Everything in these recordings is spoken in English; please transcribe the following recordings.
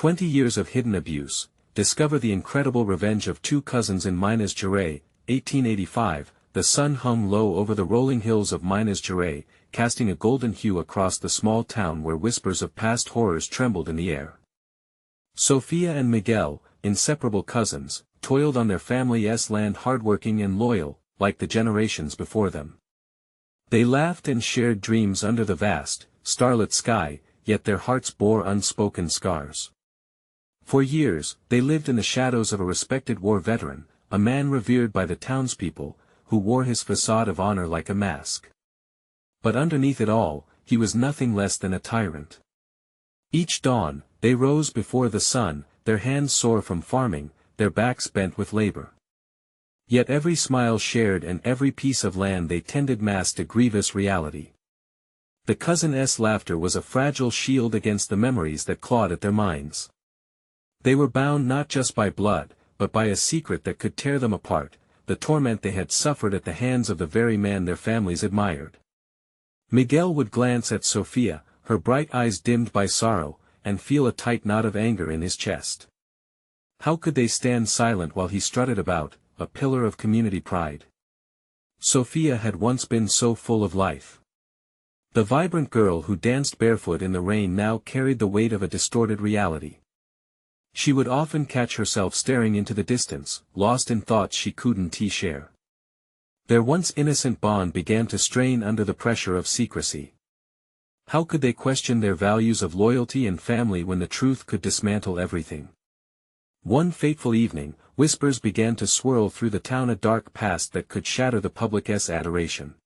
20 years of hidden abuse. Discover the incredible revenge of two cousins in Minas Gerais, 1885. The sun hung low over the rolling hills of Minas Gerais, casting a golden hue across the small town where whispers of past horrors trembled in the air. Sophia and Miguel, inseparable cousins, toiled on their family's land, hardworking and loyal, like the generations before them. They laughed and shared dreams under the vast, starlit sky, yet their hearts bore unspoken scars. For years, they lived in the shadows of a respected war veteran, a man revered by the townspeople, who wore his facade of honor like a mask. But underneath it all, he was nothing less than a tyrant. Each dawn, they rose before the sun, their hands sore from farming, their backs bent with labor. Yet every smile shared and every piece of land they tended masked a grievous reality. The cousins' laughter was a fragile shield against the memories that clawed at their minds. They were bound not just by blood, but by a secret that could tear them apart, the torment they had suffered at the hands of the very man their families admired. Miguel would glance at Sophia, her bright eyes dimmed by sorrow, and feel a tight knot of anger in his chest. How could they stand silent while he strutted about, a pillar of community pride? Sophia had once been so full of life. The vibrant girl who danced barefoot in the rain now carried the weight of a distorted reality. She would often catch herself staring into the distance, lost in thoughts she couldn't share. Their once innocent bond began to strain under the pressure of secrecy. How could they question their values of loyalty and family when the truth could dismantle everything? One fateful evening, whispers began to swirl through the town, a dark past that could shatter the public's adoration.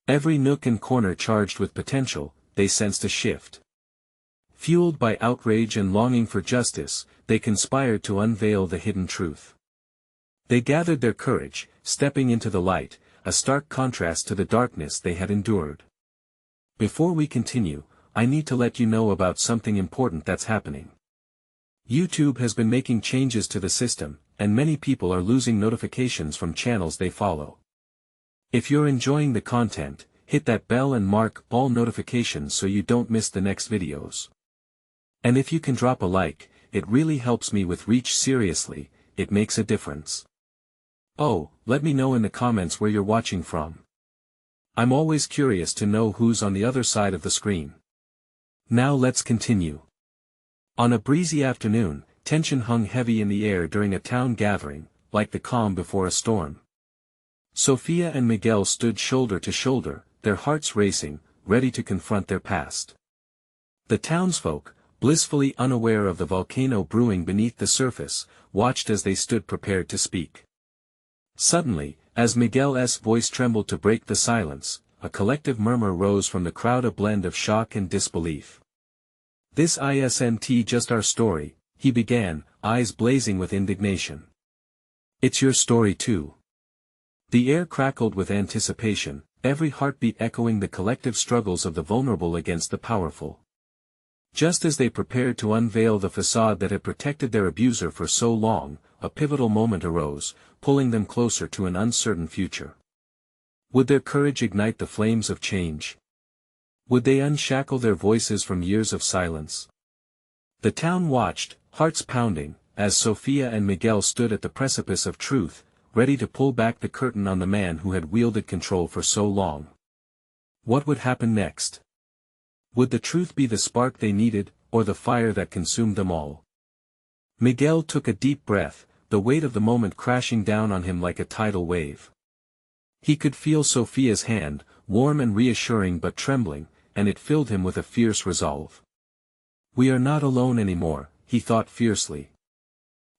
Every nook and corner charged with potential, they sensed a shift. Fueled by outrage and longing for justice, they conspired to unveil the hidden truth. They gathered their courage, stepping into the light, a stark contrast to the darkness they had endured. Before we continue, I need to let you know about something important that's happening. YouTube has been making changes to the system, and many people are losing notifications from channels they follow. If you're enjoying the content, hit that bell and mark all notifications so you don't miss the next videos. And if you can drop a like, it really helps me with reach. Seriously, it makes a difference. Oh, let me know in the comments where you're watching from. I'm always curious to know who's on the other side of the screen. Now let's continue. On a breezy afternoon, tension hung heavy in the air during a town gathering, like the calm before a storm. Sophia and Miguel stood shoulder to shoulder, their hearts racing, ready to confront their past. The townsfolk, blissfully unaware of the volcano brewing beneath the surface, watched as they stood prepared to speak. Suddenly, as Miguel's voice trembled to break the silence, a collective murmur rose from the crowd, a blend of shock and disbelief. "This isn't just our story," he began, eyes blazing with indignation. "It's your story too." The air crackled with anticipation, every heartbeat echoing the collective struggles of the vulnerable against the powerful. Just as they prepared to unveil the facade that had protected their abuser for so long, a pivotal moment arose, pulling them closer to an uncertain future. Would their courage ignite the flames of change? Would they unshackle their voices from years of silence? The town watched, hearts pounding, as Sophia and Miguel stood at the precipice of truth, ready to pull back the curtain on the man who had wielded control for so long. What would happen next? Would the truth be the spark they needed, or the fire that consumed them all? Miguel took a deep breath, the weight of the moment crashing down on him like a tidal wave. He could feel Sophia's hand, warm and reassuring but trembling, and it filled him with a fierce resolve. "We are not alone anymore," he thought fiercely.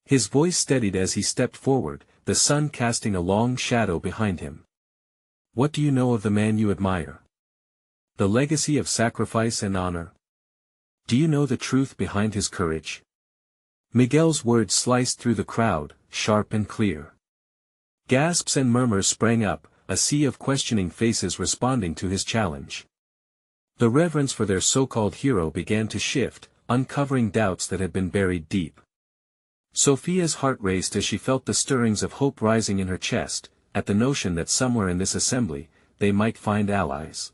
His voice steadied as he stepped forward, the sun casting a long shadow behind him. "What do you know of the man you admire? The legacy of sacrifice and honor? Do you know the truth behind his courage?" Miguel's words sliced through the crowd, sharp and clear. Gasps and murmurs sprang up, a sea of questioning faces responding to his challenge. The reverence for their so-called hero began to shift, uncovering doubts that had been buried deep. Sophia's heart raced as she felt the stirrings of hope rising in her chest, at the notion that somewhere in this assembly, they might find allies.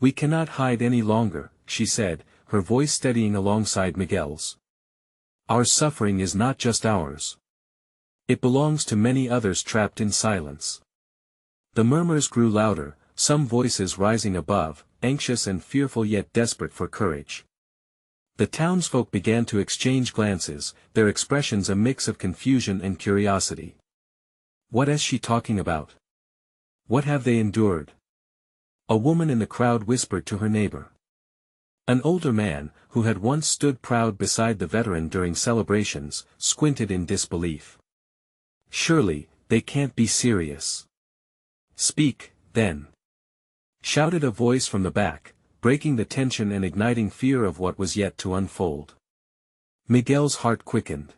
"We cannot hide any longer," she said, her voice steadying alongside Miguel's. Our suffering is not just ours. It belongs to many others trapped in silence. The murmurs grew louder, some voices rising above, anxious and fearful yet desperate for courage. The townsfolk began to exchange glances, their expressions a mix of confusion and curiosity. What is she talking about? What have they endured? A woman in the crowd whispered to her neighbor. An older man, who had once stood proud beside the veteran during celebrations, squinted in disbelief. Surely, they can't be serious. Speak, then. Shouted a voice from the back, breaking the tension and igniting fear of what was yet to unfold. Miguel's heart quickened.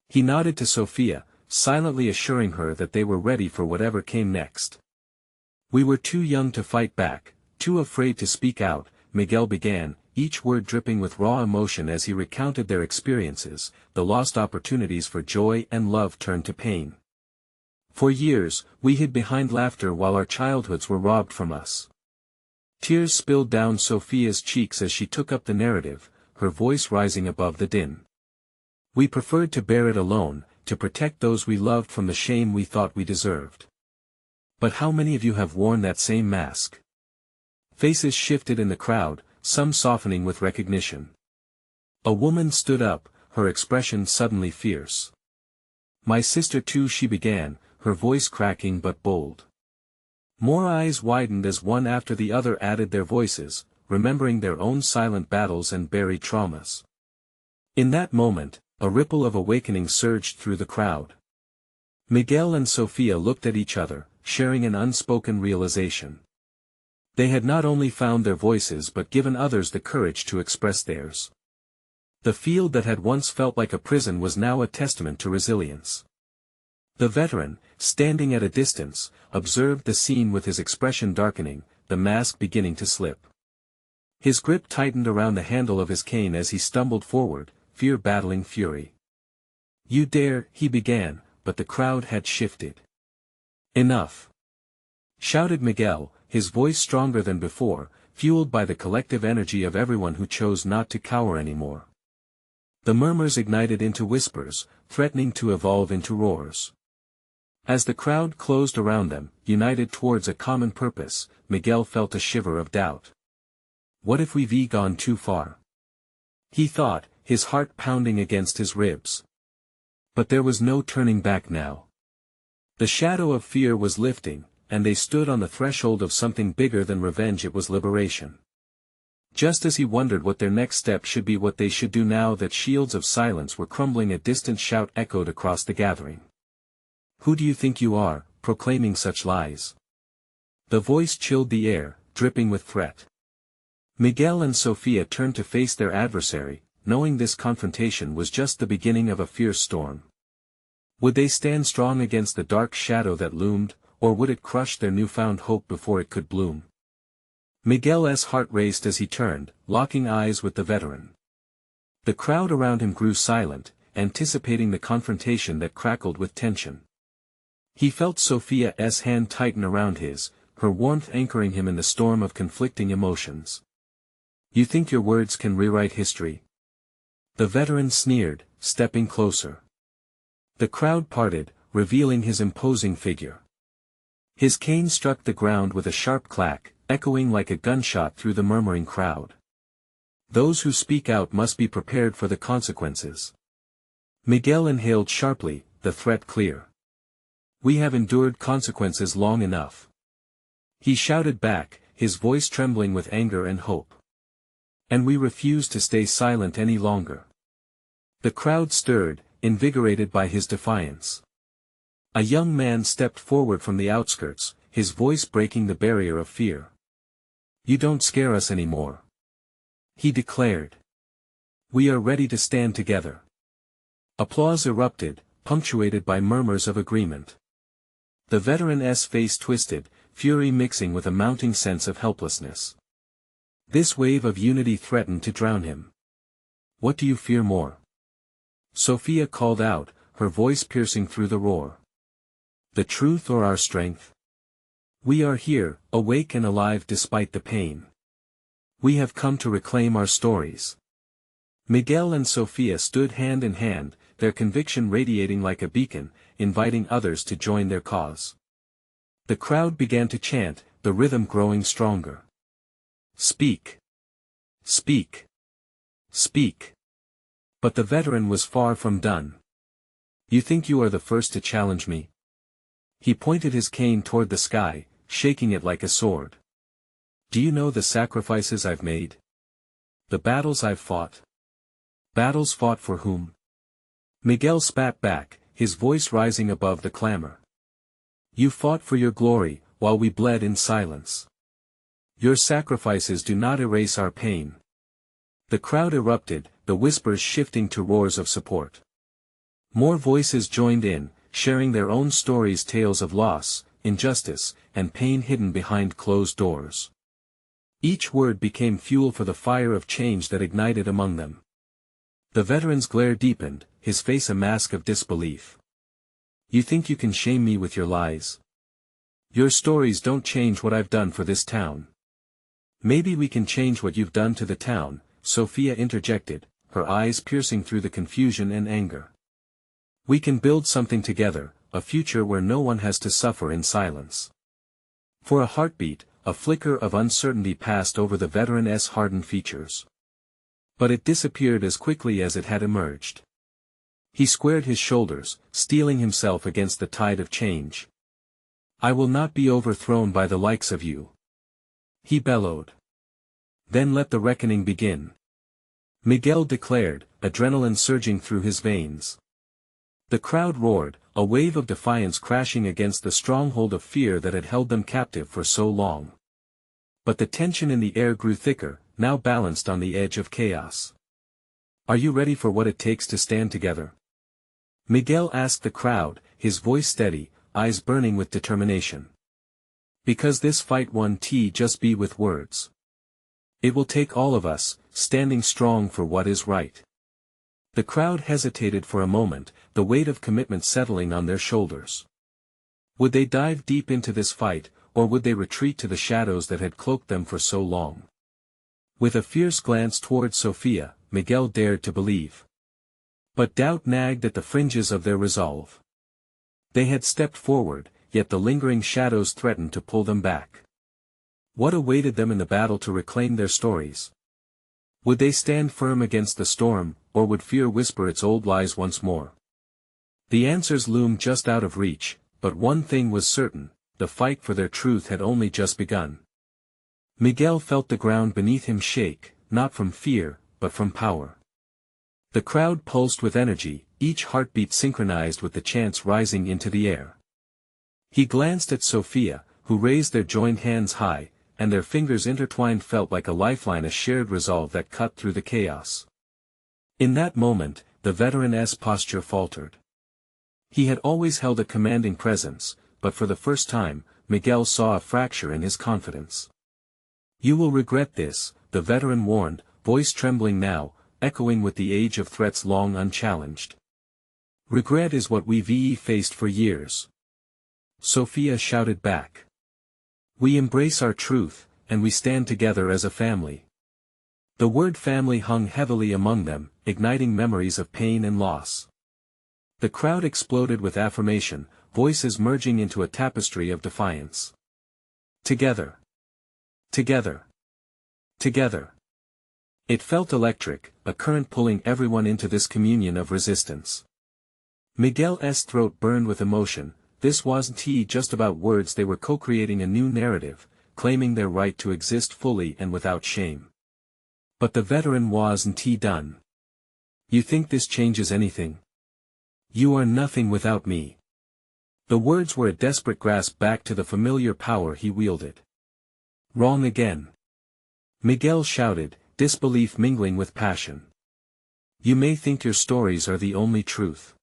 He nodded to Sophia, silently assuring her that they were ready for whatever came next. We were too young to fight back, too afraid to speak out, Miguel began, each word dripping with raw emotion as he recounted their experiences, the lost opportunities for joy and love turned to pain. For years, we hid behind laughter while our childhoods were robbed from us. Tears spilled down Sophia's cheeks as she took up the narrative, her voice rising above the din. We preferred to bear it alone, to protect those we loved from the shame we thought we deserved. But how many of you have worn that same mask? Faces shifted in the crowd, some softening with recognition. A woman stood up, her expression suddenly fierce. My sister too, she began, her voice cracking but bold. More eyes widened as one after the other added their voices, remembering their own silent battles and buried traumas. In that moment, a ripple of awakening surged through the crowd. Miguel and Sophia looked at each other, sharing an unspoken realization. They had not only found their voices but given others the courage to express theirs. The field that had once felt like a prison was now a testament to resilience. The veteran, standing at a distance, observed the scene with his expression darkening, the mask beginning to slip. His grip tightened around the handle of his cane as he stumbled forward, fear battling fury. You dare, he began, but the crowd had shifted. Enough! Shouted Miguel, his voice stronger than before, fueled by the collective energy of everyone who chose not to cower anymore. The murmurs ignited into whispers, threatening to evolve into roars. As the crowd closed around them, united towards a common purpose, Miguel felt a shiver of doubt. What if we've gone too far? He thought, his heart pounding against his ribs. But there was no turning back now. The shadow of fear was lifting, and they stood on the threshold of something bigger than revenge. It was liberation. Just as he wondered what their next step should be, what they should do now that shields of silence were crumbling, a distant shout echoed across the gathering. Who do you think you are, proclaiming such lies? The voice chilled the air, dripping with threat. Miguel and Sophia turned to face their adversary, knowing this confrontation was just the beginning of a fierce storm. Would they stand strong against the dark shadow that loomed, or would it crush their newfound hope before it could bloom? Miguel's heart raced as he turned, locking eyes with the veteran. The crowd around him grew silent, anticipating the confrontation that crackled with tension. He felt Sophia's hand tighten around his, her warmth anchoring him in the storm of conflicting emotions. You think your words can rewrite history? The veteran sneered, stepping closer. The crowd parted, revealing his imposing figure. His cane struck the ground with a sharp clack, echoing like a gunshot through the murmuring crowd. Those who speak out must be prepared for the consequences. Miguel inhaled sharply, the threat clear. We have endured consequences long enough. He shouted back, his voice trembling with anger and hope. And we refuse to stay silent any longer. The crowd stirred, invigorated by his defiance. A young man stepped forward from the outskirts, his voice breaking the barrier of fear. You don't scare us anymore. He declared. We are ready to stand together. Applause erupted, punctuated by murmurs of agreement. The veteran's face twisted, fury mixing with a mounting sense of helplessness. This wave of unity threatened to drown him. What do you fear more? Sophia called out, her voice piercing through the roar. The truth or our strength? We are here, awake and alive despite the pain. We have come to reclaim our stories. Miguel and Sofia stood hand in hand, their conviction radiating like a beacon, inviting others to join their cause. The crowd began to chant, the rhythm growing stronger. Speak! Speak! Speak! But the veteran was far from done. You think you are the first to challenge me? He pointed his cane toward the sky, shaking it like a sword. Do you know the sacrifices I've made? The battles I've fought? Battles fought for whom? Miguel spat back, his voice rising above the clamor. You fought for your glory, while we bled in silence. Your sacrifices do not erase our pain. The crowd erupted, the whispers shifting to roars of support. More voices joined in, sharing their own stories, tales of loss, injustice, and pain hidden behind closed doors. Each word became fuel for the fire of change that ignited among them. The veteran's glare deepened, his face a mask of disbelief. You think you can shame me with your lies? Your stories don't change what I've done for this town. Maybe we can change what you've done to the town, Sofia interjected, her eyes piercing through the confusion and anger. We can build something together, a future where no one has to suffer in silence. For a heartbeat, a flicker of uncertainty passed over the veteran's hardened features. But it disappeared as quickly as it had emerged. He squared his shoulders, steeling himself against the tide of change. I will not be overthrown by the likes of you. He bellowed. Then let the reckoning begin. Miguel declared, adrenaline surging through his veins. The crowd roared, a wave of defiance crashing against the stronghold of fear that had held them captive for so long. But the tension in the air grew thicker, now balanced on the edge of chaos. Are you ready for what it takes to stand together? Miguel asked the crowd, his voice steady, eyes burning with determination. Because this fight won't just be with words. It will take all of us, standing strong for what is right. The crowd hesitated for a moment, the weight of commitment settling on their shoulders. Would they dive deep into this fight, or would they retreat to the shadows that had cloaked them for so long? With a fierce glance toward Sofia, Miguel dared to believe. But doubt nagged at the fringes of their resolve. They had stepped forward, yet the lingering shadows threatened to pull them back. What awaited them in the battle to reclaim their stories? Would they stand firm against the storm, or would fear whisper its old lies once more? The answers loomed just out of reach, but one thing was certain, the fight for their truth had only just begun. Miguel felt the ground beneath him shake, not from fear, but from power. The crowd pulsed with energy, each heartbeat synchronized with the chants rising into the air. He glanced at Sofia, who raised their joined hands high, and their fingers intertwined felt like a lifeline, a shared resolve that cut through the chaos. In that moment, the veteran's posture faltered. He had always held a commanding presence, but for the first time, Miguel saw a fracture in his confidence. You will regret this, the veteran warned, voice trembling now, echoing with the age of threats long unchallenged. Regret is what we've faced for years. Sofia shouted back. We embrace our truth, and we stand together as a family. The word family hung heavily among them, igniting memories of pain and loss. The crowd exploded with affirmation, voices merging into a tapestry of defiance. Together. Together. Together. It felt electric, a current pulling everyone into this communion of resistance. Miguel's throat burned with emotion. This wasn't just about words, they were co-creating a new narrative, claiming their right to exist fully and without shame. But the veteran wasn't done. You think this changes anything? You are nothing without me. The words were a desperate grasp back to the familiar power he wielded. Wrong again. Miguel shouted, disbelief mingling with passion. You may think your stories are the only truth.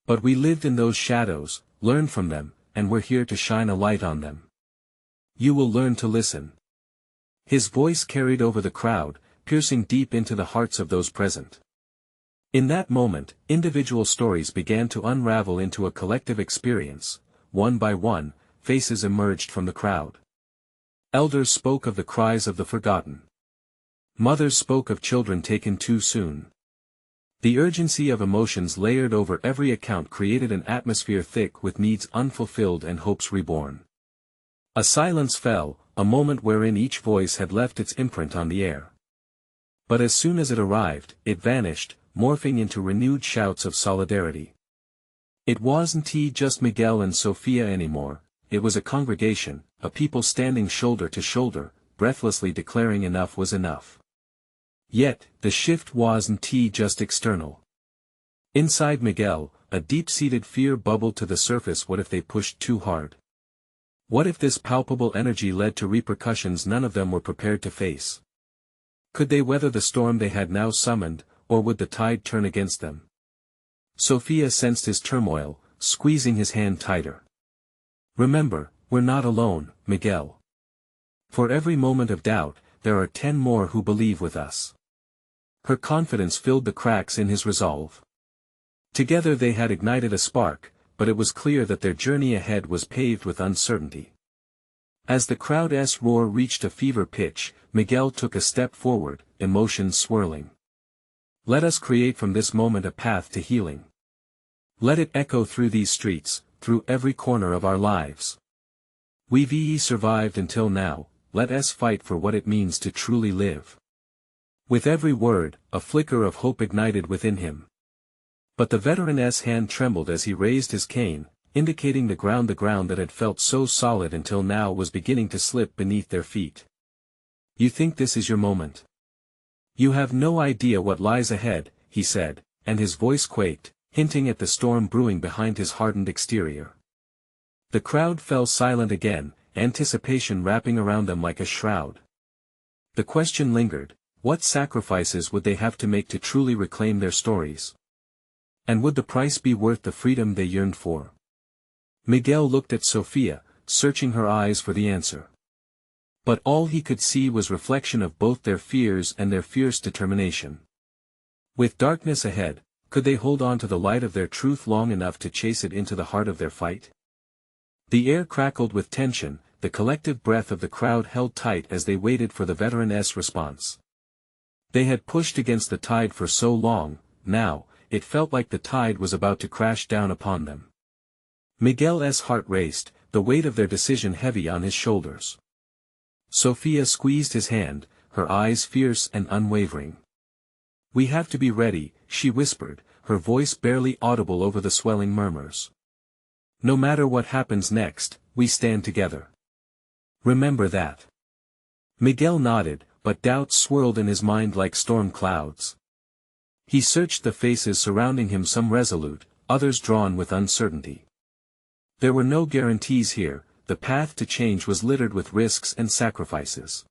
But we lived in those shadows, learned from them, and we're here to shine a light on them. You will learn to listen. His voice carried over the crowd, piercing deep into the hearts of those present. In that moment, individual stories began to unravel into a collective experience. One by one, faces emerged from the crowd. Elders spoke of the cries of the forgotten. Mothers spoke of children taken too soon. The urgency of emotions layered over every account created an atmosphere thick with needs unfulfilled and hopes reborn. A silence fell, a moment wherein each voice had left its imprint on the air. But as soon as it arrived, it vanished, morphing into renewed shouts of solidarity. It wasn't just Miguel and Sofia anymore, it was a congregation, a people standing shoulder to shoulder, breathlessly declaring enough was enough. Yet, the shift wasn't just external. Inside Miguel, a deep-seated fear bubbled to the surface. What if they pushed too hard? What if this palpable energy led to repercussions none of them were prepared to face? Could they weather the storm they had now summoned, or would the tide turn against them? Sofia sensed his turmoil, squeezing his hand tighter. Remember, we're not alone, Miguel. For every moment of doubt, there are 10 more who believe with us. Her confidence filled the cracks in his resolve. Together they had ignited a spark, but it was clear that their journey ahead was paved with uncertainty. As the crowd's roar reached a fever pitch, Miguel took a step forward, emotions swirling. Let us create from this moment a path to healing. Let it echo through these streets, through every corner of our lives. We've survived until now, let us fight for what it means to truly live. With every word, a flicker of hope ignited within him. But the veteran's hand trembled as he raised his cane, indicating the ground that had felt so solid until now was beginning to slip beneath their feet. You think this is your moment? You have no idea what lies ahead, he said, and his voice quaked, hinting at the storm brewing behind his hardened exterior. The crowd fell silent again, anticipation wrapping around them like a shroud. The question lingered, what sacrifices would they have to make to truly reclaim their stories? And would the price be worth the freedom they yearned for? Miguel looked at Sofia, searching her eyes for the answer. But all he could see was reflection of both their fears and their fierce determination. With darkness ahead, could they hold on to the light of their truth long enough to chase it into the heart of their fight? The air crackled with tension, the collective breath of the crowd held tight as they waited for the veteran's response. They had pushed against the tide for so long, now, it felt like the tide was about to crash down upon them. Miguel's heart raced, the weight of their decision heavy on his shoulders. Sofia squeezed his hand, her eyes fierce and unwavering. We have to be ready, she whispered, her voice barely audible over the swelling murmurs. No matter what happens next, we stand together. Remember that. Miguel nodded, but doubts swirled in his mind like storm clouds. He searched the faces surrounding him, some resolute, others drawn with uncertainty. There were no guarantees here, the path to change was littered with risks and sacrifices.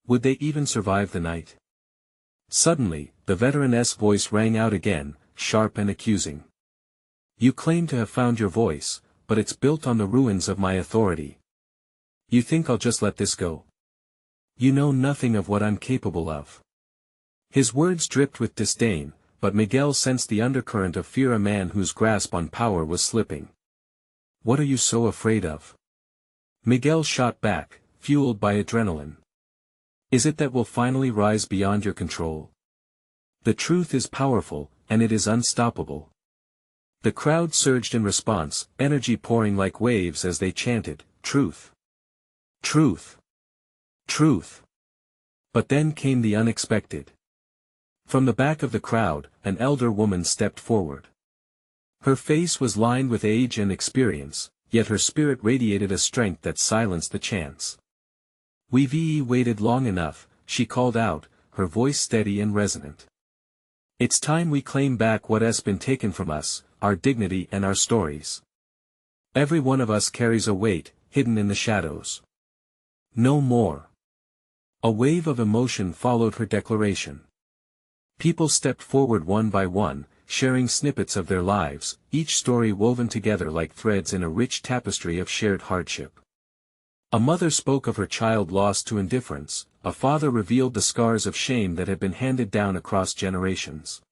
Would they even survive the night? Suddenly, the veteran's voice rang out again, sharp and accusing. You claim to have found your voice, but it's built on the ruins of my authority. You think I'll just let this go? You know nothing of what I'm capable of. His words dripped with disdain, but Miguel sensed the undercurrent of fear, a man whose grasp on power was slipping. What are you so afraid of? Miguel shot back, fueled by adrenaline. Is it that we'll finally rise beyond your control? The truth is powerful, and it is unstoppable. The crowd surged in response, energy pouring like waves as they chanted, Truth! Truth! Truth! But then came the unexpected. From the back of the crowd, an elder woman stepped forward. Her face was lined with age and experience, yet her spirit radiated a strength that silenced the chants. We've waited long enough, she called out, her voice steady and resonant. It's time we claim back what has been taken from us, our dignity and our stories. Every one of us carries a weight, hidden in the shadows. No more. A wave of emotion followed her declaration. People stepped forward one by one, sharing snippets of their lives, each story woven together like threads in a rich tapestry of shared hardship. A mother spoke of her child lost to indifference, a father revealed the scars of shame that had been handed down across generations.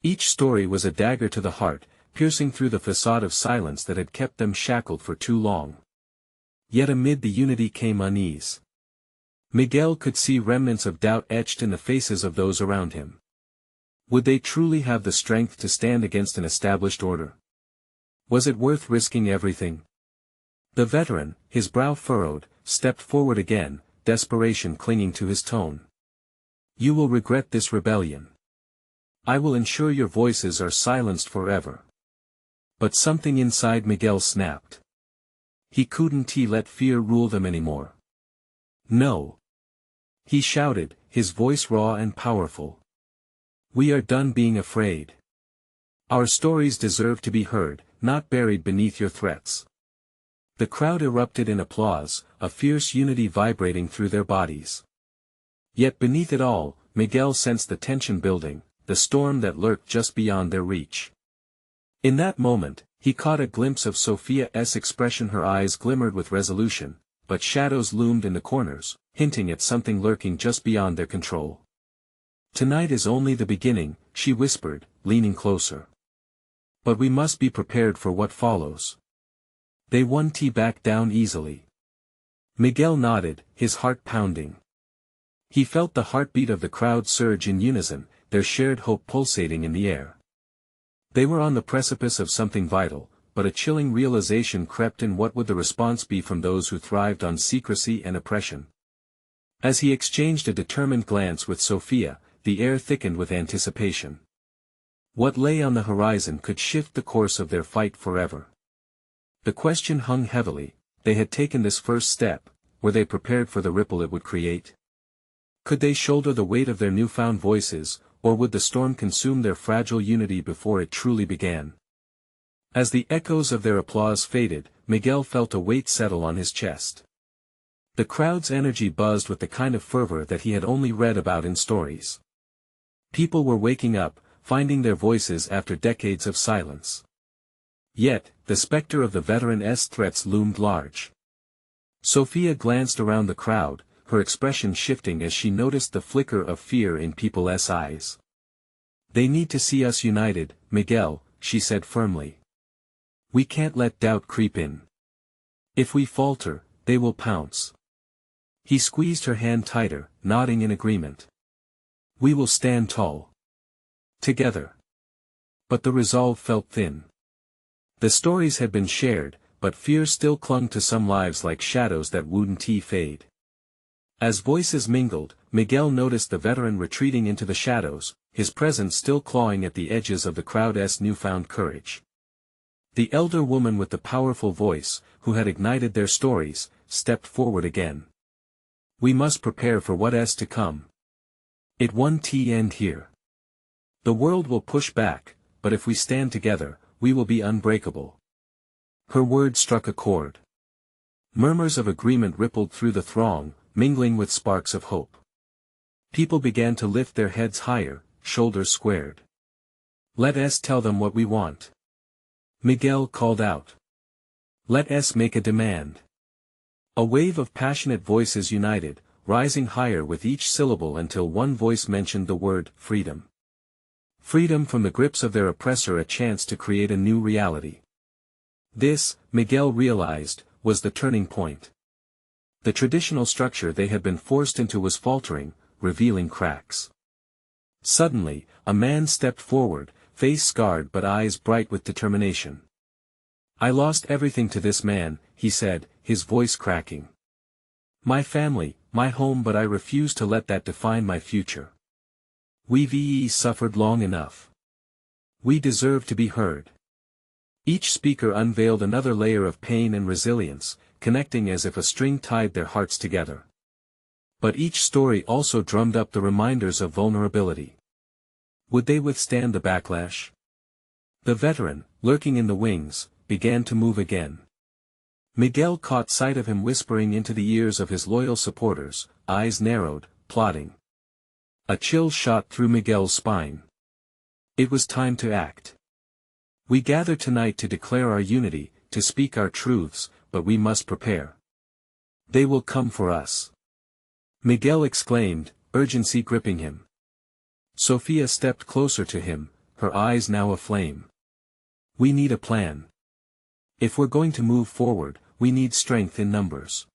Each story was a dagger to the heart, piercing through the facade of silence that had kept them shackled for too long. Yet amid the unity came unease. Miguel could see remnants of doubt etched in the faces of those around him. Would they truly have the strength to stand against an established order? Was it worth risking everything? The veteran, his brow furrowed, stepped forward again, desperation clinging to his tone. You will regret this rebellion. I will ensure your voices are silenced forever. But something inside Miguel snapped. He couldn't let fear rule them anymore. No. He shouted, his voice raw and powerful. We are done being afraid. Our stories deserve to be heard, not buried beneath your threats. The crowd erupted in applause, a fierce unity vibrating through their bodies. Yet beneath it all, Miguel sensed the tension building, the storm that lurked just beyond their reach. In that moment, he caught a glimpse of Sophia's expression. Her eyes glimmered with resolution, but shadows loomed in the corners, hinting at something lurking just beyond their control. Tonight is only the beginning, she whispered, leaning closer. But we must be prepared for what follows. They won't back down easily. Miguel nodded, his heart pounding. He felt the heartbeat of the crowd surge in unison, their shared hope pulsating in the air. They were on the precipice of something vital, but a chilling realization crept in: what would the response be from those who thrived on secrecy and oppression? As he exchanged a determined glance with Sophia, the air thickened with anticipation. What lay on the horizon could shift the course of their fight forever? The question hung heavily. They had taken this first step, were they prepared for the ripple it would create? Could they shoulder the weight of their newfound voices, or would the storm consume their fragile unity before it truly began? As the echoes of their applause faded, Miguel felt a weight settle on his chest. The crowd's energy buzzed with the kind of fervor that he had only read about in stories. People were waking up, finding their voices after decades of silence. Yet, the specter of the veteran's threats loomed large. Sophia glanced around the crowd, her expression shifting as she noticed the flicker of fear in people's eyes. They need to see us united, Miguel, she said firmly. We can't let doubt creep in. If we falter, they will pounce. He squeezed her hand tighter, nodding in agreement. We will stand tall. Together. But the resolve felt thin. The stories had been shared, but fear still clung to some lives like shadows that wouldn't fade. As voices mingled, Miguel noticed the veteran retreating into the shadows, his presence still clawing at the edges of the crowd's newfound courage. The elder woman with the powerful voice, who had ignited their stories, stepped forward again. We must prepare for what's to come. It won't end here. The world will push back, but if we stand together, we will be unbreakable. Her words struck a chord. Murmurs of agreement rippled through the throng, mingling with sparks of hope. People began to lift their heads higher, shoulders squared. Let us tell them what we want. Miguel called out. Let us make a demand. A wave of passionate voices united, rising higher with each syllable until one voice mentioned the word freedom. Freedom from the grips of their oppressor, a chance to create a new reality. This, Miguel realized, was the turning point. The traditional structure they had been forced into was faltering, revealing cracks. Suddenly, a man stepped forward, face scarred but eyes bright with determination. I lost everything to this man, he said, his voice cracking. My family, my home, but I refuse to let that define my future. We've suffered long enough. We deserve to be heard. Each speaker unveiled another layer of pain and resilience, connecting as if a string tied their hearts together. But each story also drummed up the reminders of vulnerability. Would they withstand the backlash? The veteran, lurking in the wings, began to move again. Miguel caught sight of him whispering into the ears of his loyal supporters, eyes narrowed, plotting. A chill shot through Miguel's spine. It was time to act. We gather tonight to declare our unity, to speak our truths, but we must prepare. They will come for us. Miguel exclaimed, urgency gripping him. Sophia stepped closer to him, her eyes now aflame. We need a plan. If we're going to move forward, we need strength in numbers.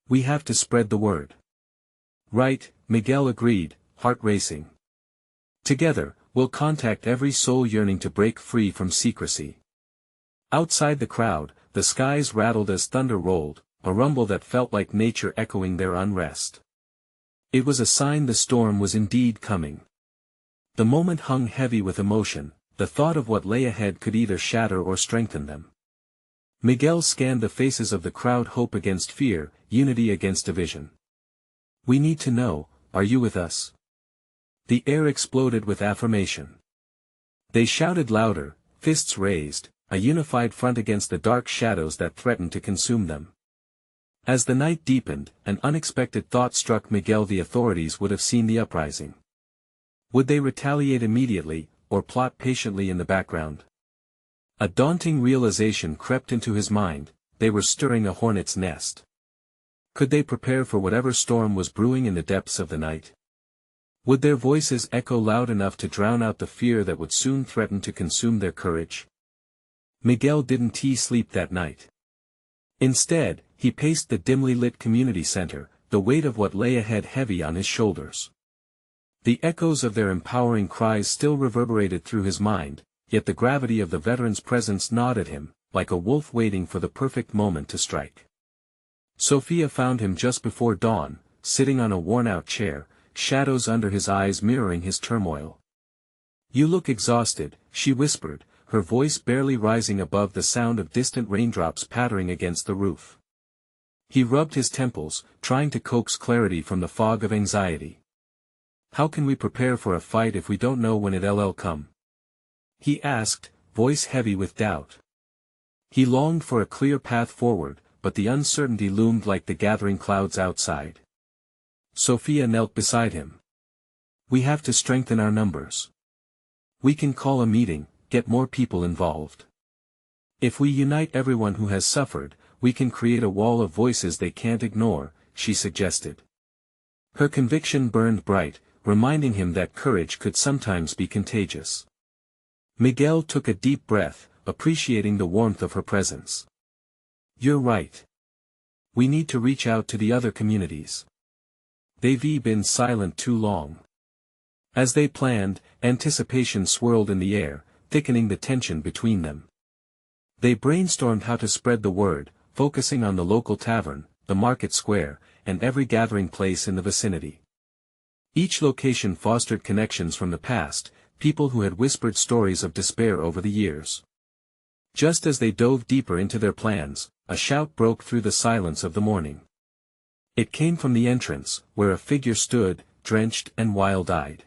We have to spread the word. Right, Miguel agreed, heart racing. Together, we'll contact every soul yearning to break free from secrecy. Outside the crowd, the skies rattled as thunder rolled, a rumble that felt like nature echoing their unrest. It was a sign the storm was indeed coming. The moment hung heavy with emotion, the thought of what lay ahead could either shatter or strengthen them. Miguel scanned the faces of the crowd, hope against fear, unity against division. We need to know, are you with us? The air exploded with affirmation. They shouted louder, fists raised, a unified front against the dark shadows that threatened to consume them. As the night deepened, an unexpected thought struck Miguel: the authorities would have seen the uprising. Would they retaliate immediately, or plot patiently in the background? A daunting realization crept into his mind: they were stirring a hornet's nest. Could they prepare for whatever storm was brewing in the depths of the night? Would their voices echo loud enough to drown out the fear that would soon threaten to consume their courage? Miguel didn't sleep that night. Instead, he paced the dimly lit community center, the weight of what lay ahead heavy on his shoulders. The echoes of their empowering cries still reverberated through his mind, yet the gravity of the veteran's presence gnawed at him, like a wolf waiting for the perfect moment to strike. Sophia found him just before dawn, sitting on a worn-out chair, shadows under his eyes mirroring his turmoil. "You look exhausted," she whispered, her voice barely rising above the sound of distant raindrops pattering against the roof. He rubbed his temples, trying to coax clarity from the fog of anxiety. "How can we prepare for a fight if we don't know when it'll come?" he asked, voice heavy with doubt. He longed for a clear path forward, but the uncertainty loomed like the gathering clouds outside. Sophia knelt beside him. "We have to strengthen our numbers. We can call a meeting, get more people involved. If we unite everyone who has suffered, we can create a wall of voices they can't ignore," she suggested. Her conviction burned bright, reminding him that courage could sometimes be contagious. Miguel took a deep breath, appreciating the warmth of her presence. "You're right. We need to reach out to the other communities. They've been silent too long." As they planned, anticipation swirled in the air, thickening the tension between them. They brainstormed how to spread the word, focusing on the local tavern, the market square, and every gathering place in the vicinity. Each location fostered connections from the past, people who had whispered stories of despair over the years. Just as they dove deeper into their plans, a shout broke through the silence of the morning. It came from the entrance, where a figure stood, drenched and wild-eyed.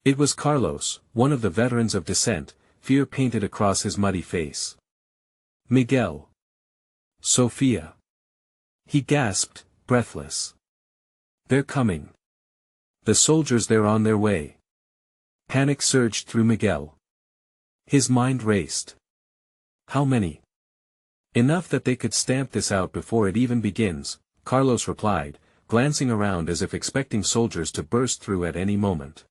It was Carlos, one of the veterans of dissent, fear painted across his muddy face. "Miguel. Sophia." He gasped, breathless. "They're coming. The soldiers, they're on their way." Panic surged through Miguel. His mind raced. "How many?" "Enough that they could stamp this out before it even begins," Carlos replied, glancing around as if expecting soldiers to burst through at any moment.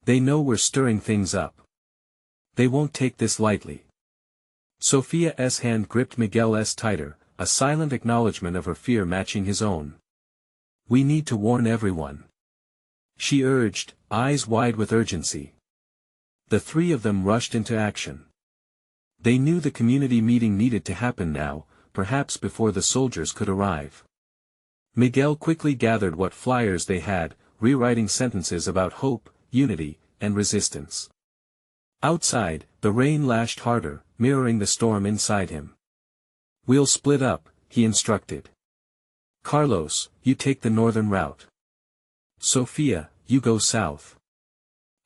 "They know we're stirring things up. They won't take this lightly." Sophia's hand gripped Miguel's tighter, a silent acknowledgement of her fear matching his own. "We need to warn everyone," she urged, eyes wide with urgency. The three of them rushed into action. They knew the community meeting needed to happen now, perhaps before the soldiers could arrive. Miguel quickly gathered what flyers they had, rewriting sentences about hope, unity, and resistance. Outside, the rain lashed harder, mirroring the storm inside him. "We'll split up," he instructed. "Carlos, you take the northern route. Sophia, you go south.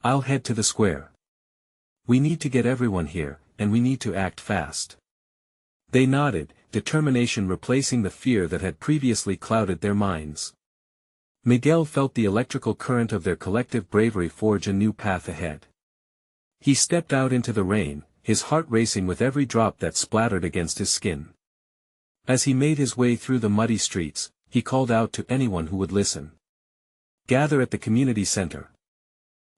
I'll head to the square. We need to get everyone here, and we need to act fast." They nodded, determination replacing the fear that had previously clouded their minds. Miguel felt the electrical current of their collective bravery forge a new path ahead. He stepped out into the rain, his heart racing with every drop that splattered against his skin. As he made his way through the muddy streets, he called out to anyone who would listen. "Gather at the community center.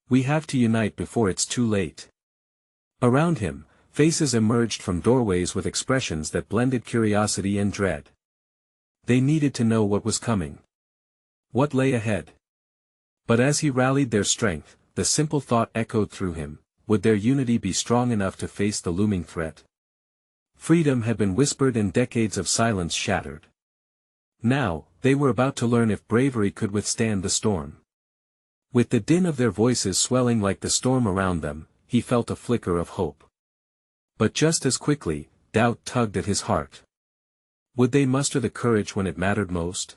We have to unite before it's too late." Around him, faces emerged from doorways with expressions that blended curiosity and dread. They needed to know what was coming. What lay ahead? But as he rallied their strength, the simple thought echoed through him: would their unity be strong enough to face the looming threat? Freedom had been whispered and decades of silence shattered. Now, they were about to learn if bravery could withstand the storm. With the din of their voices swelling like the storm around them, he felt a flicker of hope. But just as quickly, doubt tugged at his heart. Would they muster the courage when it mattered most?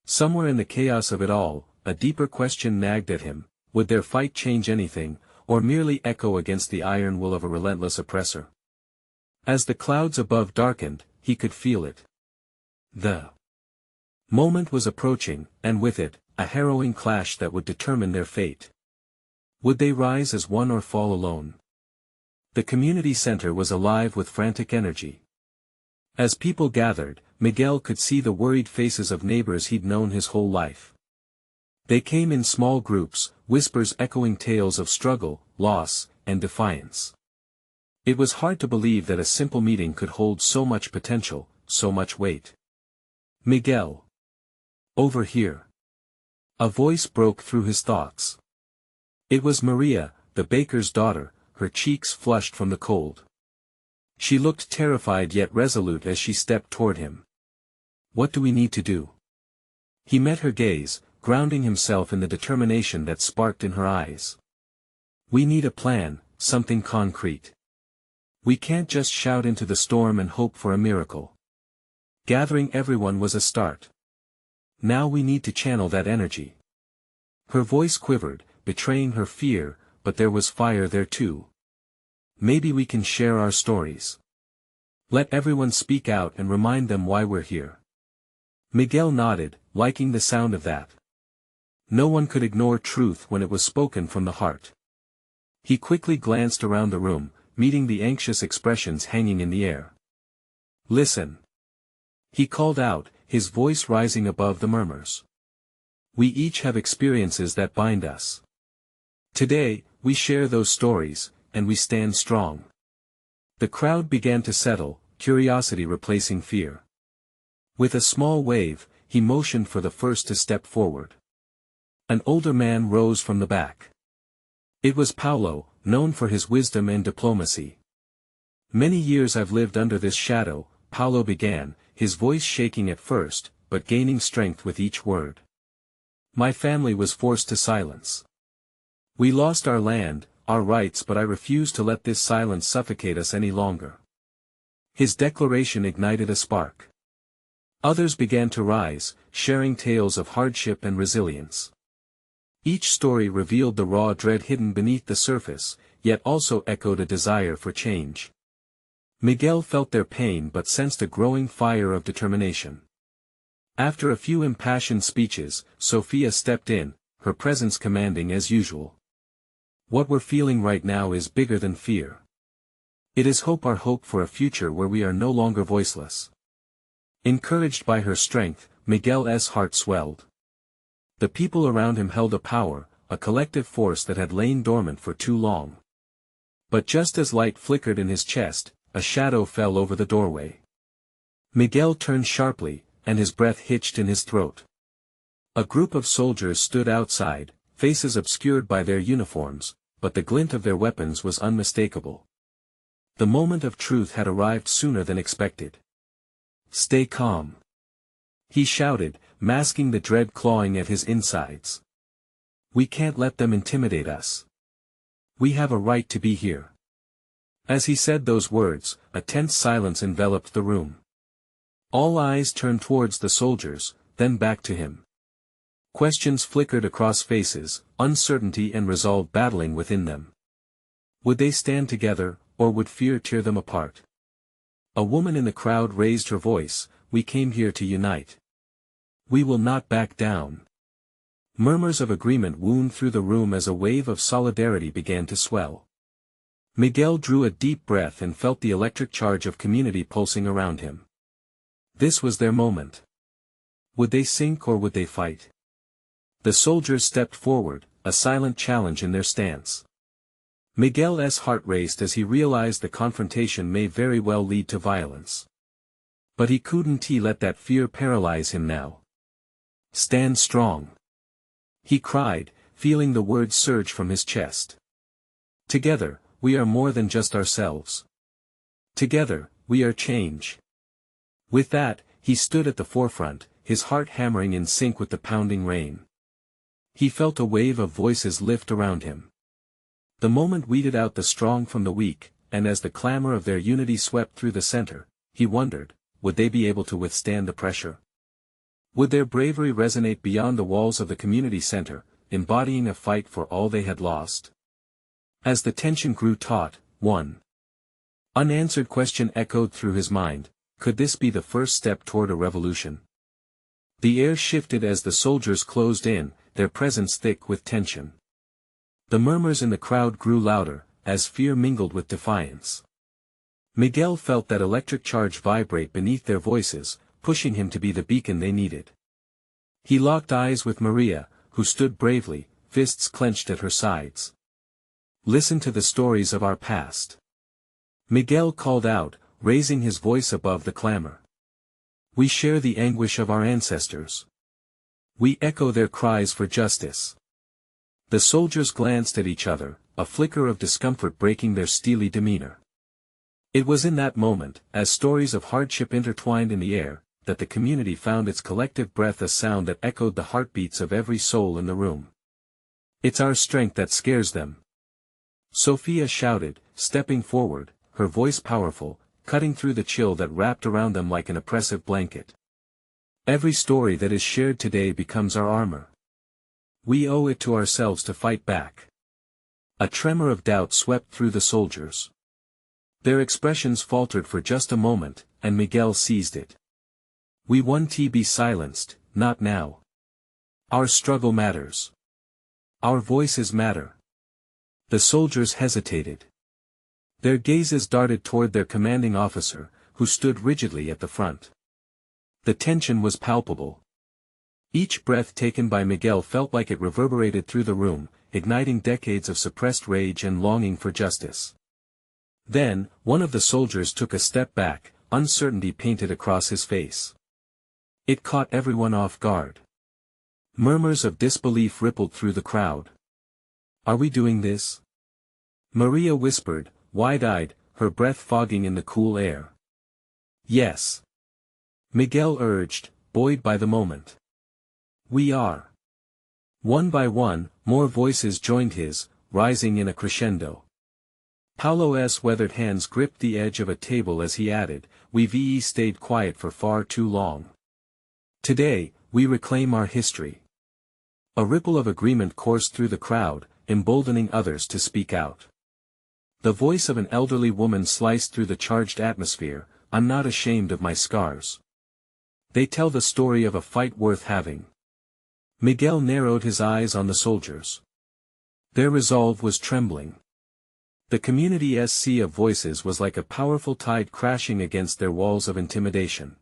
Somewhere in the chaos of it all, a deeper question nagged at him: would their fight change anything, or merely echo against the iron will of a relentless oppressor? As the clouds above darkened, he could feel it. The moment was approaching, and with it, a harrowing clash that would determine their fate. Would they rise as one or fall alone? The community center was alive with frantic energy. As people gathered, Miguel could see the worried faces of neighbors he'd known his whole life. They came in small groups, whispers echoing tales of struggle, loss, and defiance. It was hard to believe that a simple meeting could hold so much potential, so much weight. "Miguel. Over here." A voice broke through his thoughts. It was Maria, the baker's daughter, her cheeks flushed from the cold. She looked terrified yet resolute as she stepped toward him. "What do we need to do?" He met her gaze, grounding himself in the determination that sparked in her eyes. "We need a plan, something concrete. We can't just shout into the storm and hope for a miracle." Gathering everyone was a start. Now we need to channel that energy. Her voice quivered, betraying her fear, but there was fire there too. "Maybe we can share our stories. Let everyone speak out and remind them why we're here." Miguel nodded, liking the sound of that. No one could ignore truth when it was spoken from the heart. He quickly glanced around the room, meeting the anxious expressions hanging in the air. "Listen." He called out, his voice rising above the murmurs. "We each have experiences that bind us. Today, we share those stories, and we stand strong." The crowd began to settle, curiosity replacing fear. With a small wave, he motioned for the first to step forward. An older man rose from the back. It was Paulo, known for his wisdom and diplomacy. "Many years I've lived under this shadow," Paulo began, his voice shaking at first, but gaining strength with each word. "My family was forced to silence. We lost our land, our rights, but I refuse to let this silence suffocate us any longer." His declaration ignited a spark. Others began to rise, sharing tales of hardship and resilience. Each story revealed the raw dread hidden beneath the surface, yet also echoed a desire for change. Miguel felt their pain but sensed a growing fire of determination. After a few impassioned speeches, Sophia stepped in, her presence commanding as usual. "What we're feeling right now is bigger than fear. It is hope, our hope for a future where we are no longer voiceless." Encouraged by her strength, Miguel's heart swelled. The people around him held a power, a collective force that had lain dormant for too long. But just as light flickered in his chest, a shadow fell over the doorway. Miguel turned sharply, and his breath hitched in his throat. A group of soldiers stood outside, faces obscured by their uniforms, but the glint of their weapons was unmistakable. The moment of truth had arrived sooner than expected. "Stay calm," he shouted, masking the dread clawing at his insides. "We can't let them intimidate us. We have a right to be here." As he said those words, a tense silence enveloped the room. All eyes turned towards the soldiers, then back to him. Questions flickered across faces, uncertainty and resolve battling within them. Would they stand together, or would fear tear them apart? A woman in the crowd raised her voice, "We came here to unite. We will not back down." Murmurs of agreement wound through the room as a wave of solidarity began to swell. Miguel drew a deep breath and felt the electric charge of community pulsing around him. This was their moment. Would they sink or would they fight? The soldiers stepped forward, a silent challenge in their stance. Miguel's heart raced as he realized the confrontation may very well lead to violence. But he couldn't let that fear paralyze him now. Stand strong. He cried, feeling the words surge from his chest. Together, we are more than just ourselves. Together, we are change. With that, he stood at the forefront, his heart hammering in sync with the pounding rain. He felt a wave of voices lift around him. The moment weeded out the strong from the weak, and as the clamor of their unity swept through the center, he wondered, would they be able to withstand the pressure? Would their bravery resonate beyond the walls of the community center, embodying a fight for all they had lost? As the tension grew taut, one unanswered question echoed through his mind: could this be the first step toward a revolution? The air shifted as the soldiers closed in, their presence thick with tension. The murmurs in the crowd grew louder, as fear mingled with defiance. Miguel felt that electric charge vibrate beneath their voices, pushing him to be the beacon they needed. He locked eyes with Maria, who stood bravely, fists clenched at her sides. Listen to the stories of our past. Miguel called out, raising his voice above the clamor. We share the anguish of our ancestors. We echo their cries for justice. The soldiers glanced at each other, a flicker of discomfort breaking their steely demeanor. It was in that moment, as stories of hardship intertwined in the air, that the community found its collective breath, a sound that echoed the heartbeats of every soul in the room. It's our strength that scares them. Sophia shouted, stepping forward, her voice powerful, cutting through the chill that wrapped around them like an oppressive blanket. Every story that is shared today becomes our armor. We owe it to ourselves to fight back. A tremor of doubt swept through the soldiers. Their expressions faltered for just a moment, and Miguel seized it. We want to be silenced, not now. Our struggle matters. Our voices matter. The soldiers hesitated. Their gazes darted toward their commanding officer, who stood rigidly at the front. The tension was palpable. Each breath taken by Miguel felt like it reverberated through the room, igniting decades of suppressed rage and longing for justice. Then, one of the soldiers took a step back, uncertainty painted across his face. It caught everyone off guard. Murmurs of disbelief rippled through the crowd. Are we doing this? Maria whispered, wide-eyed, her breath fogging in the cool air. Yes. Miguel urged, buoyed by the moment. We are. One by one, more voices joined his, rising in a crescendo. Paulo's weathered hands gripped the edge of a table as he added, we've stayed quiet for far too long. Today, we reclaim our history. A ripple of agreement coursed through the crowd, emboldening others to speak out. The voice of an elderly woman sliced through the charged atmosphere, I'm not ashamed of my scars. They tell the story of a fight worth having. Miguel narrowed his eyes on the soldiers. Their resolve was trembling. The community's sea of voices was like a powerful tide crashing against their walls of intimidation.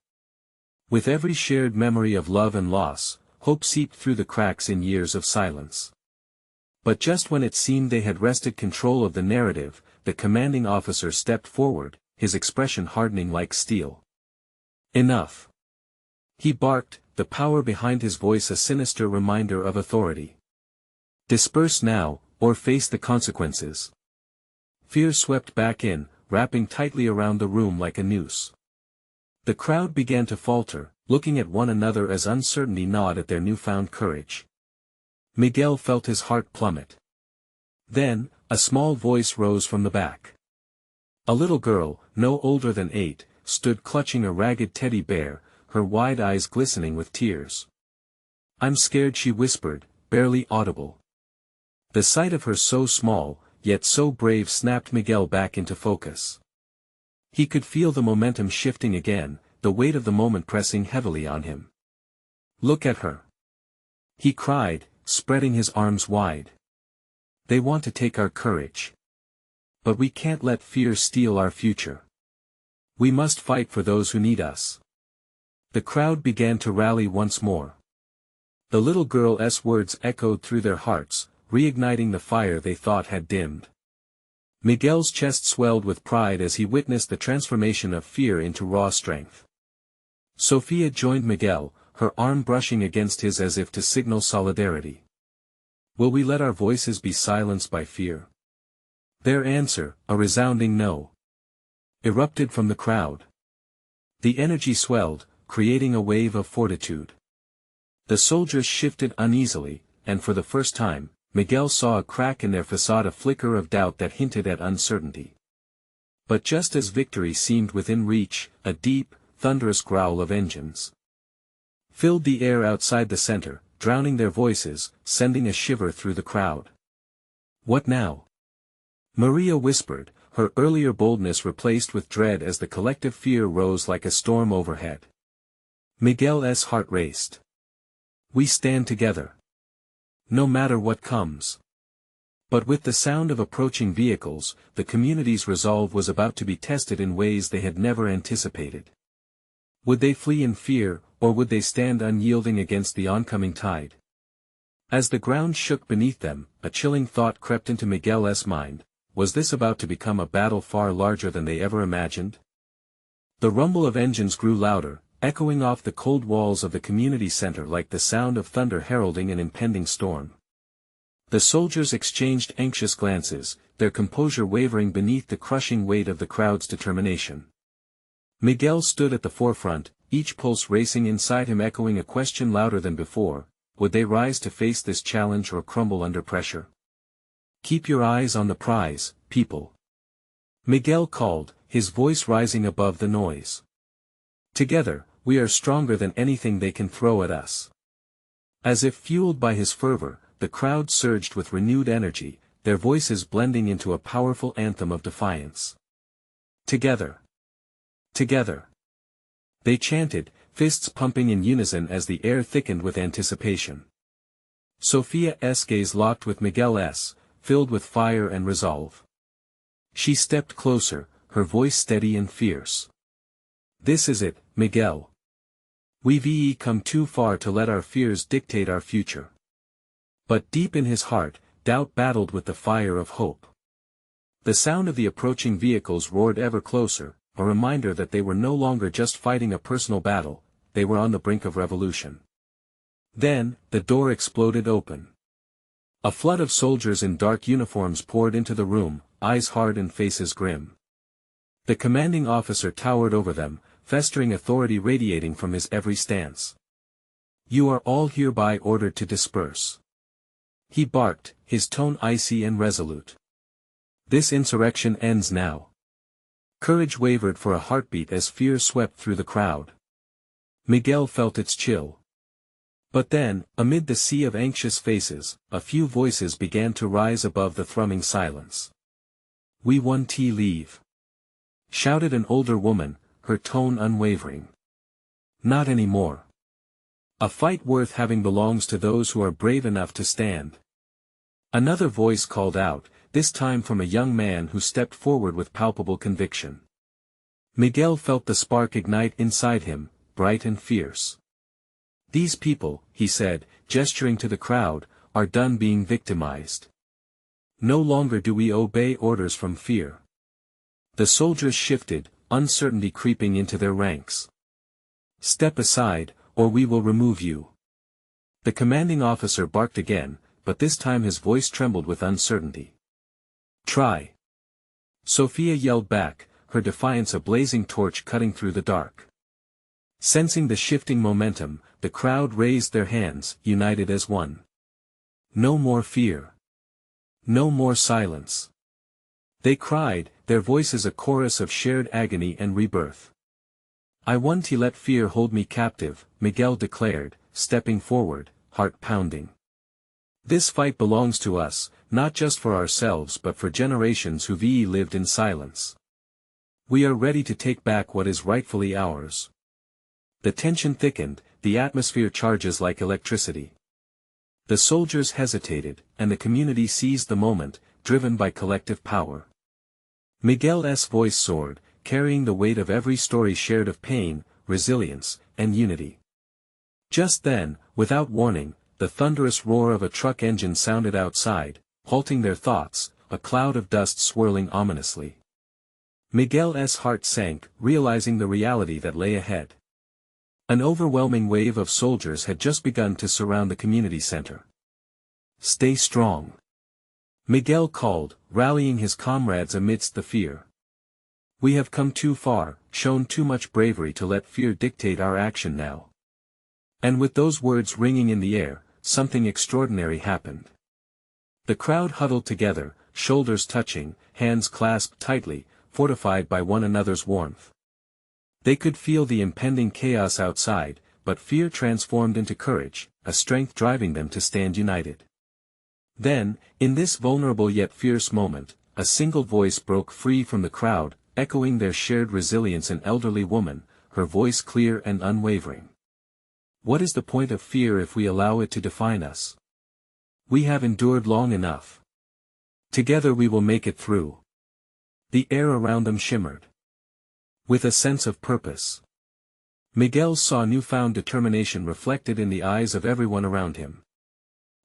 With every shared memory of love and loss, hope seeped through the cracks in years of silence. But just when it seemed they had wrested control of the narrative, the commanding officer stepped forward, his expression hardening like steel. Enough. He barked, the power behind his voice a sinister reminder of authority. Disperse now, or face the consequences. Fear swept back in, wrapping tightly around the room like a noose. The crowd began to falter, looking at one another as uncertainty gnawed at their newfound courage. Miguel felt his heart plummet. Then, a small voice rose from the back. A little girl, no older than 8, stood clutching a ragged teddy bear, her wide eyes glistening with tears. I'm scared, she whispered, barely audible. The sight of her so small, yet so brave snapped Miguel back into focus. He could feel the momentum shifting again, the weight of the moment pressing heavily on him. Look at her. He cried, spreading his arms wide. They want to take our courage. But we can't let fear steal our future. We must fight for those who need us. The crowd began to rally once more. The little girl's words echoed through their hearts, reigniting the fire they thought had dimmed. Miguel's chest swelled with pride as he witnessed the transformation of fear into raw strength. Sophia joined Miguel, her arm brushing against his as if to signal solidarity. Will we let our voices be silenced by fear? Their answer, a resounding no, erupted from the crowd. The energy swelled, creating a wave of fortitude. The soldiers shifted uneasily, and for the first time, Miguel saw a crack in their facade, a flicker of doubt that hinted at uncertainty. But just as victory seemed within reach, a deep, thunderous growl of engines filled the air outside the center, drowning their voices, sending a shiver through the crowd. What now? Maria whispered, her earlier boldness replaced with dread as the collective fear rose like a storm overhead. Miguel's heart raced. We stand together. No matter what comes. But with the sound of approaching vehicles, the community's resolve was about to be tested in ways they had never anticipated. Would they flee in fear, or would they stand unyielding against the oncoming tide? As the ground shook beneath them, a chilling thought crept into Miguel's mind. Was this about to become a battle far larger than they ever imagined? The rumble of engines grew louder, echoing off the cold walls of the community center like the sound of thunder heralding an impending storm. The soldiers exchanged anxious glances, their composure wavering beneath the crushing weight of the crowd's determination. Miguel stood at the forefront, each pulse racing inside him, echoing a question louder than before: would they rise to face this challenge or crumble under pressure? Keep your eyes on the prize, people. Miguel called, his voice rising above the noise. Together, we are stronger than anything they can throw at us. As if fueled by his fervor, the crowd surged with renewed energy, their voices blending into a powerful anthem of defiance. Together. Together. They chanted, fists pumping in unison as the air thickened with anticipation. Sophia's gaze locked with Miguel's, filled with fire and resolve. She stepped closer, her voice steady and fierce. This is it, Miguel. We've come too far to let our fears dictate our future. But deep in his heart, doubt battled with the fire of hope. The sound of the approaching vehicles roared ever closer, a reminder that they were no longer just fighting a personal battle, they were on the brink of revolution. Then, the door exploded open. A flood of soldiers in dark uniforms poured into the room, eyes hard and faces grim. The commanding officer towered over them, festering authority radiating from his every stance. You are all hereby ordered to disperse. He barked, his tone icy and resolute. This insurrection ends now. Courage wavered for a heartbeat as fear swept through the crowd. Miguel felt its chill. But then, amid the sea of anxious faces, a few voices began to rise above the thrumming silence. We won leave, shouted an older woman, her tone unwavering. Not anymore. A fight worth having belongs to those who are brave enough to stand. Another voice called out, this time from a young man who stepped forward with palpable conviction. Miguel felt the spark ignite inside him, bright and fierce. These people, he said, gesturing to the crowd, are done being victimized. No longer do we obey orders from fear. The soldiers shifted, uncertainty creeping into their ranks. Step aside, or we will remove you. The commanding officer barked again, but this time his voice trembled with uncertainty. Try. Sophia yelled back, her defiance a blazing torch cutting through the dark. Sensing the shifting momentum, the crowd raised their hands, united as one. No more fear. No more silence. They cried, their voices a chorus of shared agony and rebirth. I won't let fear hold me captive, Miguel declared, stepping forward, heart pounding. This fight belongs to us, not just for ourselves but for generations who've lived in silence. We are ready to take back what is rightfully ours. The tension thickened, the atmosphere charges like electricity. The soldiers hesitated, and the community seized the moment, driven by collective power. Miguel's voice soared, carrying the weight of every story shared of pain, resilience, and unity. Just then, without warning, the thunderous roar of a truck engine sounded outside, halting their thoughts, a cloud of dust swirling ominously. Miguel's heart sank, realizing the reality that lay ahead. An overwhelming wave of soldiers had just begun to surround the community center. "Stay strong," Miguel called, rallying his comrades amidst the fear. "We have come too far, shown too much bravery to let fear dictate our action now." And with those words ringing in the air, something extraordinary happened. The crowd huddled together, shoulders touching, hands clasped tightly, fortified by one another's warmth. They could feel the impending chaos outside, but fear transformed into courage, a strength driving them to stand united. Then, in this vulnerable yet fierce moment, a single voice broke free from the crowd, echoing their shared resilience. An elderly woman, her voice clear and unwavering. "What is the point of fear if we allow it to define us? We have endured long enough. Together we will make it through." The air around them shimmered with a sense of purpose. Miguel saw newfound determination reflected in the eyes of everyone around him.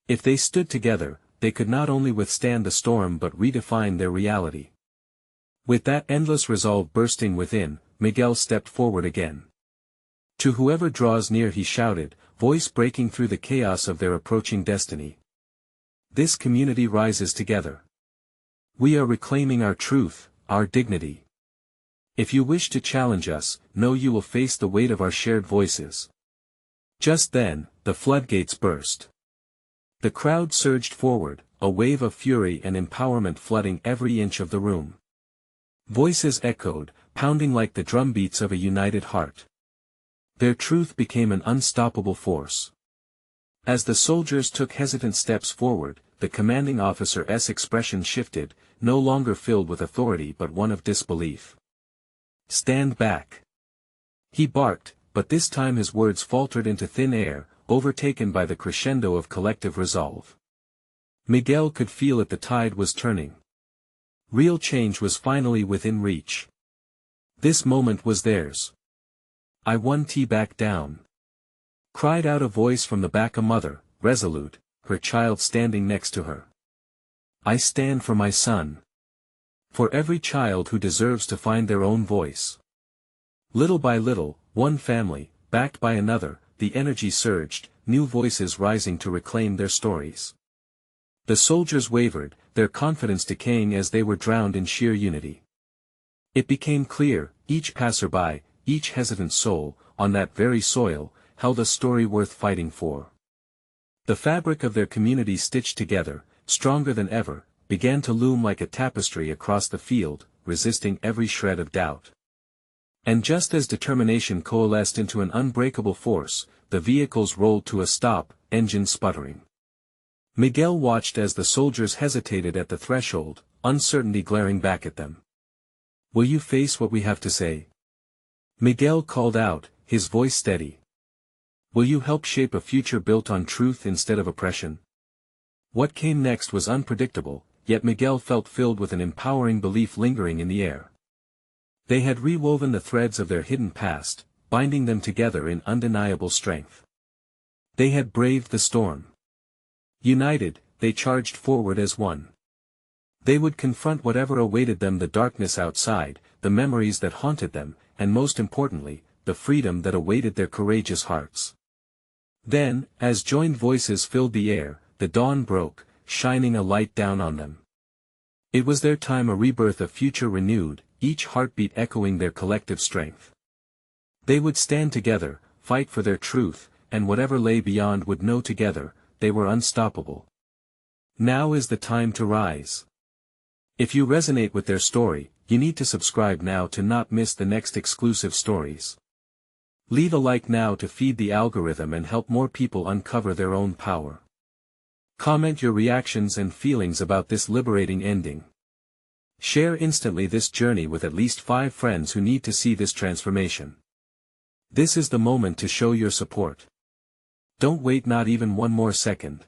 If they stood together, they could not only withstand the storm but redefine their reality. With that endless resolve bursting within, Miguel stepped forward again. To whoever draws near he shouted, voice breaking through the chaos of their approaching destiny. "This community rises together. We are reclaiming our truth, our dignity. If you wish to challenge us, know you will face the weight of our shared voices." Just then, the floodgates burst. The crowd surged forward, a wave of fury and empowerment flooding every inch of the room. Voices echoed, pounding like the drumbeats of a united heart. Their truth became an unstoppable force. As the soldiers took hesitant steps forward, the commanding officer's expression shifted, no longer filled with authority but one of disbelief. "Stand back," he barked, but this time his words faltered into thin air, overtaken by the crescendo of collective resolve. Miguel could feel it. The tide was turning. Real change was finally within reach. This moment was theirs. "I won't back down," cried out a voice from the back. A mother, resolute, her child standing next to her. "I stand for my son. For every child who deserves to find their own voice." Little by little, one family, backed by another, the energy surged, new voices rising to reclaim their stories. The soldiers wavered, their confidence decaying as they were drowned in sheer unity. It became clear, each passerby, each hesitant soul, on that very soil, held a story worth fighting for. The fabric of their community stitched together, stronger than ever, began to loom like a tapestry across the field, resisting every shred of doubt. And just as determination coalesced into an unbreakable force, the vehicles rolled to a stop, engines sputtering. Miguel watched as the soldiers hesitated at the threshold, uncertainty glaring back at them. "Will you face what we have to say?" Miguel called out, his voice steady. "Will you help shape a future built on truth instead of oppression?" What came next was unpredictable, yet Miguel felt filled with an empowering belief lingering in the air. They had rewoven the threads of their hidden past, binding them together in undeniable strength. They had braved the storm. United, they charged forward as one. They would confront whatever awaited them, the darkness outside, the memories that haunted them, and most importantly, the freedom that awaited their courageous hearts. Then, as joined voices filled the air, the dawn broke, shining a light down on them. It was their time, a rebirth, a future renewed, each heartbeat echoing their collective strength. They would stand together, fight for their truth, and whatever lay beyond would know together, they were unstoppable. Now is the time to rise. If you resonate with their story, you need to subscribe now to not miss the next exclusive stories. Leave a like now to feed the algorithm and help more people uncover their own power. Comment your reactions and feelings about this liberating ending. Share instantly this journey with at least 5 friends who need to see this transformation. This is the moment to show your support. Don't wait not even one more second.